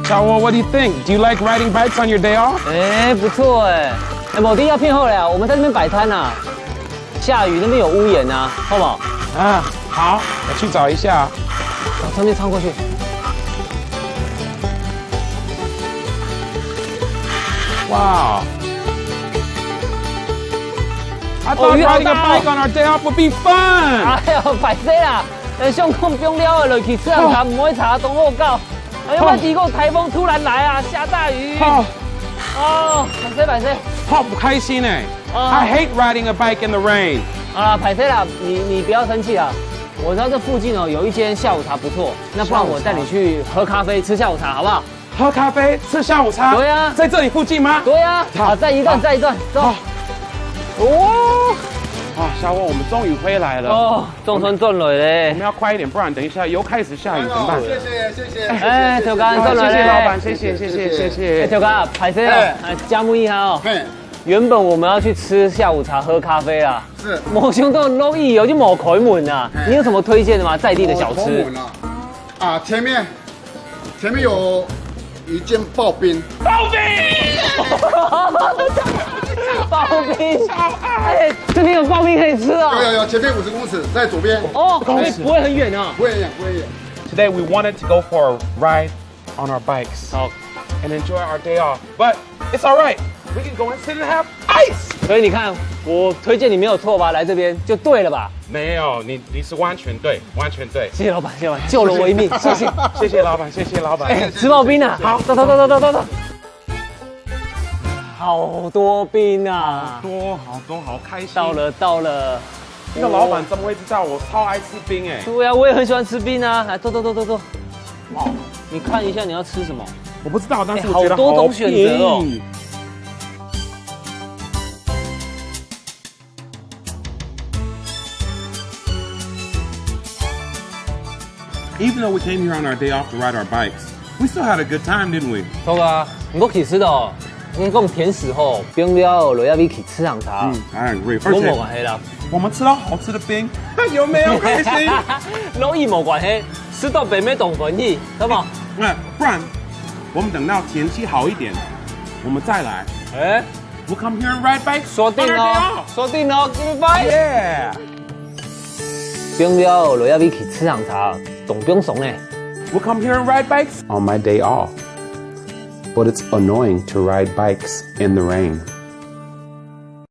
Shawo, what do you think? Do you like riding bikes on your day off? 哎，不错哎。哎，某地要骗后来啊，我们在那边摆摊呐。下雨那边有屋檐呐，好不好？啊，好，我去找一下。往上面穿过去。Wow. I thought riding a bike on our day off would be fun. 哎呦，歹势啦！上空不用了落去吃下茶，唔会查东后告。哎呀，结果台风突然来啊，下大雨。哦，歹势。好不开心哎！I hate riding a bike in the rain. 好啦，歹势啦，你不要生气啦。我知道这附近哦有一间下午茶不错，那不然我带你去喝咖啡吃下午茶好不好？喝咖啡吃下午茶？对呀，在这里附近吗？对呀。好，再一段，走。哦，啊，小沃，我们终于回来了。哦，仲春转来嘞。我们要快一点，不然等一下又开始下雨怎么办？谢谢。哎，条干转来嘞。谢谢老板，谢谢。哎，条干，歹势哦，加木一下哦。原本我们要去吃下午茶、喝咖啡啦。是。冇想到落雨哦，就冇开门呐。你有什么推荐的吗？在地的小吃？啊，前面有一间刨冰。刨冰！哎，这边有刨冰可以吃啊！有，前面50公尺，在左边。哦，不会很远啊。不会远。Today we wanted to go for a ride on our bikes and enjoy our day off, but it's all right. We can go inside and have ice. 所以你看，我推荐你没有错吧？来这边就对了吧？没有，你是完全对。谢谢老板，救了我一命，谢谢。谢谢老板。哎，吃刨冰啊！好，走。好多冰啊！好多，好开心。到了。那个老板怎么会知道我超爱吃冰哎？对啊，我也很喜欢吃冰啊。来，走。哇，你看一下你要吃什么？我不知道，但是我觉得好多种选择哦。Even though we came here on our day off to ride our bikes, we still had a good time, didn't we? 对啊，我去吃的哦。你讲甜食吼，冰了落要比去吃上茶。I agree. 我冇关系啦。我们吃到好吃的冰，有没有开心？落雨冇关系，吃到北美懂文艺，好不好？那不然我们等到天气好一点，我们再来。哎 ，We'll come here and ride bikes. 锁定哦，Give me five. Yeah. 冰了落要比去吃上茶，懂冰怂呢。We'll come here and ride bikes on my day off. But it's annoying to ride bikes in the rain.